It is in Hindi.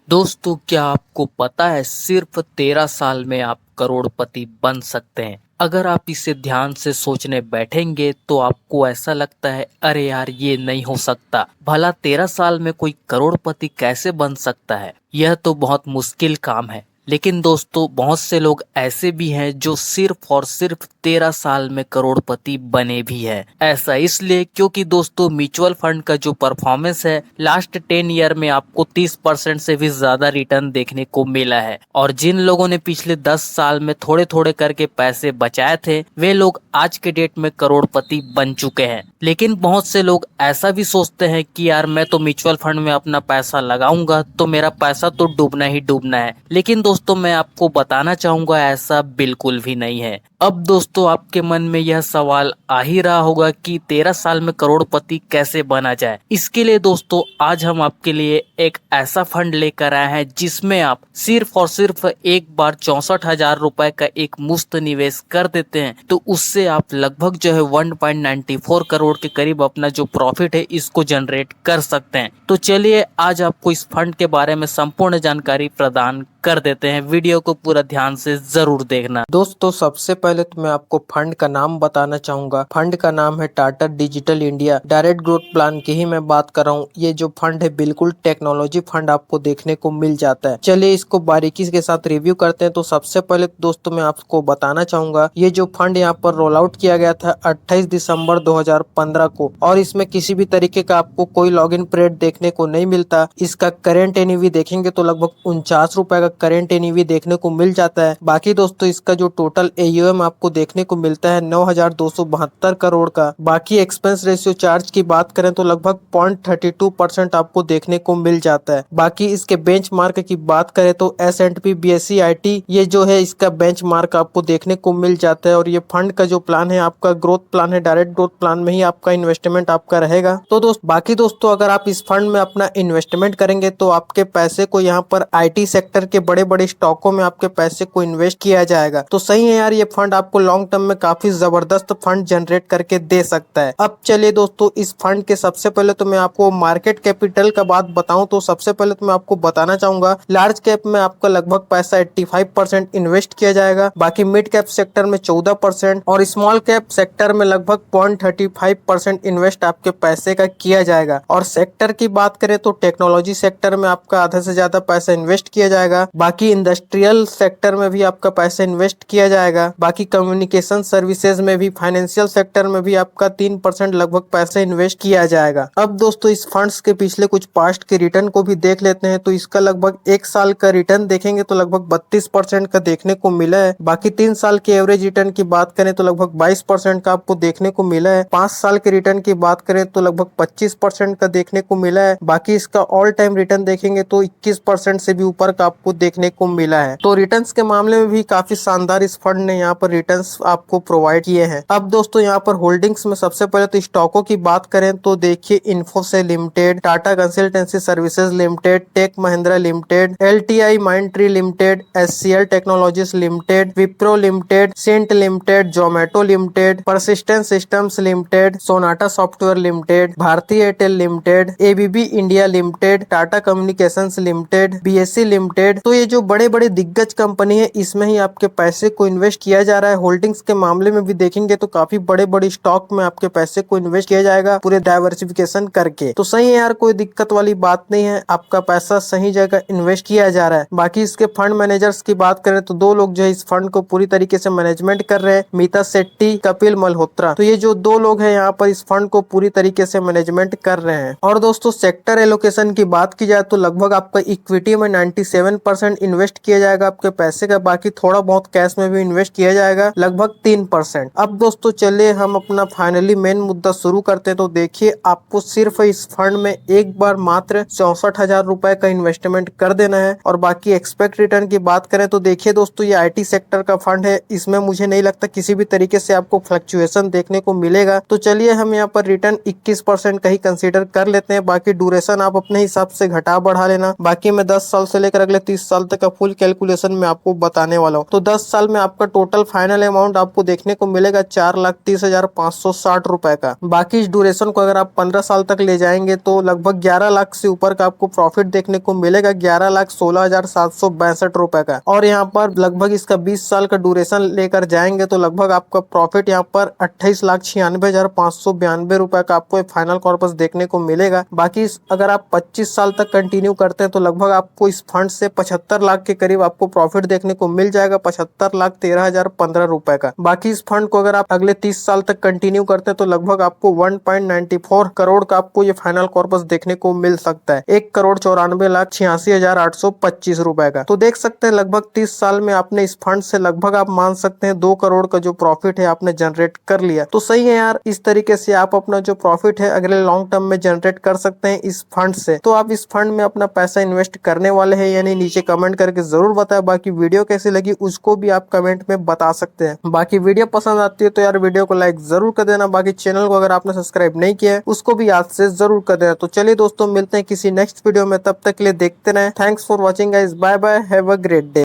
दोस्तों, क्या आपको पता है सिर्फ 13 साल में आप करोड़पति बन सकते हैं। अगर आप इसे ध्यान से सोचने बैठेंगे तो आपको ऐसा लगता है, अरे यार ये नहीं हो सकता। भला 13 साल में कोई करोड़पति कैसे बन सकता है। यह तो बहुत मुश्किल काम है। लेकिन दोस्तों, बहुत से लोग ऐसे भी हैं जो सिर्फ और सिर्फ 13 साल में करोड़पति बने भी हैं। ऐसा इसलिए क्योंकि दोस्तों, म्यूचुअल फंड का जो परफॉर्मेंस है लास्ट 10 ईयर में आपको 30% से भी ज्यादा रिटर्न देखने को मिला है। और जिन लोगों ने पिछले 10 साल में थोड़े थोड़े करके पैसे बचाए थे, वे लोग आज के डेट में करोड़पति बन चुके हैं। लेकिन बहुत से लोग ऐसा भी सोचते हैं कि यार मैं तो म्यूचुअल फंड में अपना पैसा लगाऊंगा तो मेरा पैसा तो डूबना ही डूबना है। लेकिन दोस्तों, मैं आपको बताना चाहूंगा ऐसा बिल्कुल भी नहीं है। अब दोस्तों, आपके मन में यह सवाल आ ही रहा होगा कि 13 साल में करोड़पति कैसे बना जाए। इसके लिए दोस्तों, आज हम आपके लिए एक ऐसा फंड लेकर आए हैं जिसमें आप सिर्फ और सिर्फ एक बार 64,000 रुपए का एक मुफ्त निवेश कर देते हैं तो उससे आप लगभग जो है 1.94 करोड़ के करीब अपना जो प्रॉफिट है इसको जनरेट कर सकते हैं। तो चलिए आज आपको इस फंड के बारे में संपूर्ण जानकारी प्रदान कर देते हैं। वीडियो को पूरा ध्यान से जरूर देखना। दोस्तों, सबसे पहले तो मैं आपको फंड का नाम बताना चाहूंगा। फंड का नाम है Tata digital India direct growth plan की ही मैं बात कर रहा हूँ। ये जो फंड है बिल्कुल टेक्नोलॉजी फंड आपको देखने को मिल जाता है। चलिए इसको बारीकी के साथ रिव्यू करते हैं। तो सबसे पहले दोस्तों मैं आपको बताना चाहूंगा, ये जो फंड यहाँ पर रोल आउट किया गया था 28 दिसंबर 2015 को, और इसमें किसी भी तरीके का आपको कोई लॉग इन पीरियड देखने को नहीं मिलता। इसका करेंट एनईवी देखेंगे तो लगभग 49 रुपए का करेंट एनईवी देखने को मिल जाता है। बाकी दोस्तों, इसका जो टोटल एयूएम आपको देखने को मिलता है 9,272 करोड़ का। बाकी एक्सपेंस रेशियो चार्ज की बात करें तो लगभग 0.32% आपको देखने को मिल जाता है। बाकी इसके बेंचमार्क की बात करें तो S&P BSE IT ये जो है इसका बेंचमार्क आपको देखने को मिल जाता है। और ये फंड का जो प्लान है आपका ग्रोथ प्लान है, डायरेक्ट ग्रोथ प्लान में ही आपका इन्वेस्टमेंट आपका रहेगा। तो बाकी दोस्तों, अगर आप इस फंड में अपना इन्वेस्टमेंट करेंगे तो आपके पैसे को यहाँ पर IT सेक्टर के बड़े बड़े स्टॉकों में आपके पैसे को इन्वेस्ट किया जाएगा। तो सही है यार, ये फंड आपको लॉन्ग टर्म में काफी जबरदस्त फंड जनरेट करके दे सकता है। अब चलिए दोस्तों, इस फंड के सबसे पहले तो मैं आपको मार्केट कैपिटल का बात बताऊं तो सबसे पहले तो मैं आपको बताना चाहूंगा, लार्ज कैप में आपका लगभग पैसा 85% इन्वेस्ट किया जाएगा। बाकी मिड कैप सेक्टर में 14% और स्मॉल कैप सेक्टर में लगभग 0.35% इन्वेस्ट आपके पैसे का किया जाएगा। और सेक्टर की बात करें तो टेक्नोलॉजी सेक्टर में आपका आधा से ज्यादा पैसा इन्वेस्ट किया जाएगा। बाकी इंडस्ट्रियल सेक्टर में भी आपका पैसा इन्वेस्ट किया जाएगा। बाकी कम्युनिकेशन सर्विसेज में भी, फाइनेंशियल सेक्टर में भी आपका 3% लगभग पैसा इन्वेस्ट किया जाएगा। अब दोस्तों, इस फंड्स के पिछले कुछ पास्ट के रिटर्न को भी देख लेते हैं। तो इसका लगभग एक साल का रिटर्न देखेंगे तो लगभग 32% का देखने को मिला है। बाकी 3 साल के एवरेज रिटर्न की बात करें तो लगभग 22% का आपको देखने को मिला है। 5 साल के रिटर्न की बात करें तो लगभग 25% का देखने को मिला है। बाकी इसका ऑल टाइम रिटर्न देखेंगे तो 21% से भी ऊपर का आपको देखने को मिला है। तो रिटर्न्स के मामले में भी काफी शानदार इस फंड ने यहाँ पर रिटर्न्स आपको प्रोवाइड किए हैं। अब दोस्तों, यहाँ पर होल्डिंग्स में सबसे पहले तो स्टॉकों की बात करें तो देखिए, Infosys limited, Tata consultancy services limited, tech Mahindra limited, LTI Mindtree limited, SCL technologies limited, Wipro limited, सेंट limited, Zomato limited, persistent systems limited, Sonata software limited, Bharti Airtel limited, ABB India limited, Tata communications limited, BSE limited. तो ये जो बड़े बड़े दिग्गज कंपनी है, इसमें ही आपके पैसे को इन्वेस्ट किया जा रहा है। होल्डिंग्स के मामले में भी देखेंगे तो काफी बड़े बड़े स्टॉक में आपके पैसे को इन्वेस्ट किया जाएगा, पूरे डाइवर्सिफिकेशन करके। तो सही है यार, कोई दिक्कत वाली बात नहीं है, आपका पैसा सही जगह इन्वेस्ट किया जा रहा है। बाकी इसके फंड मैनेजर्स की बात करें तो 2 लोग जो है इस फंड को पूरी तरीके से मैनेजमेंट कर रहे हैं, मीता शेट्टी, कपिल मल्होत्रा। तो ये जो 2 लोग हैं यहाँ पर इस फंड को पूरी तरीके से मैनेजमेंट कर रहे हैं। और दोस्तों, सेक्टर एलोकेशन की बात की जाए तो लगभग आपका इक्विटी में 97% इन्वेस्ट किया जाएगा आपके पैसे का। बाकी थोड़ा बहुत कैश में भी इन्वेस्ट किया जाएगा, लगभग 3%। अब दोस्तों, चलिए हम अपना फाइनली मेन मुद्दा शुरू करते हैं। तो देखिए, आपको सिर्फ इस फंड में एक बार मात्र 64,000 रुपए का इन्वेस्टमेंट कर देना है। और बाकी एक्सपेक्ट रिटर्न की बात करें तो देखिए दोस्तों, ये IT सेक्टर का फंड है, इसमें मुझे नहीं लगता किसी भी तरीके से आपको फ्लक्चुएशन देखने को मिलेगा। तो चलिए हम यहाँ पर रिटर्न 21% का ही कंसीडर कर लेते हैं। बाकी ड्यूरेशन आप अपने हिसाब से घटा बढ़ा लेना। बाकी मैं 10 साल से लेकर अगले 30 साल तक का फुल कैलकुलेशन में आपको बताने वाला हूँ। तो 10 साल में आपका टोटल फाइनल अमाउंट आपको देखने को मिलेगा 4,30,560 रुपए का। बाकी इस ड्यूरेशन को अगर आप 15 साल तक ले जाएंगे तो लगभग 11 लाख से ऊपर का आपको प्रॉफिट देखने को मिलेगा, 11,16,762 रुपए का। और यहाँ पर लगभग इसका 20 साल का ड्यूरेशन लेकर जाएंगे तो लगभग आपका प्रॉफिट यहाँ पर 28,96,592 रुपए का आपको फाइनल कॉर्पस देखने को मिलेगा। बाकी अगर आप 25 साल तक कंटिन्यू करते हैं तो लगभग आपको इस फंड से 75 लाख के करीब आपको प्रॉफिट देखने को मिल जाएगा, 75,13,015 रुपए का। बाकी इस फंड को अगर आप अगले 30 साल तक कंटिन्यू करते हैं तो लगभग आपको 1.94 करोड़ का आपको ये फाइनल कॉर्पस देखने को मिल सकता है, 1,94,86,825 रुपए का। तो देख सकते हैं लगभग 30 साल में आपने इस फंड से लगभग आप मान सकते हैं 2 करोड़ का जो प्रॉफिट है आपने जनरेट कर लिया। तो सही है यार, इस तरीके से आप अपना जो प्रॉफिट है अगले लॉन्ग टर्म में जनरेट कर सकते हैं इस फंड से। तो आप इस फंड में अपना पैसा इन्वेस्ट करने वाले हैं यानी नीचे कमेंट करके जरूर बताएं। बाकी वीडियो कैसी लगी उसको भी आप कमेंट में बता सकते हैं। बाकी वीडियो पसंद आती है तो यार वीडियो को लाइक जरूर कर देना। बाकी चैनल को अगर आपने सब्सक्राइब नहीं किया है उसको भी याद से जरूर कर देना। तो चलिए दोस्तों, मिलते हैं किसी नेक्स्ट वीडियो में, तब तक के लिए देखते रहें। Thanks for watching guys, bye bye, have a great day.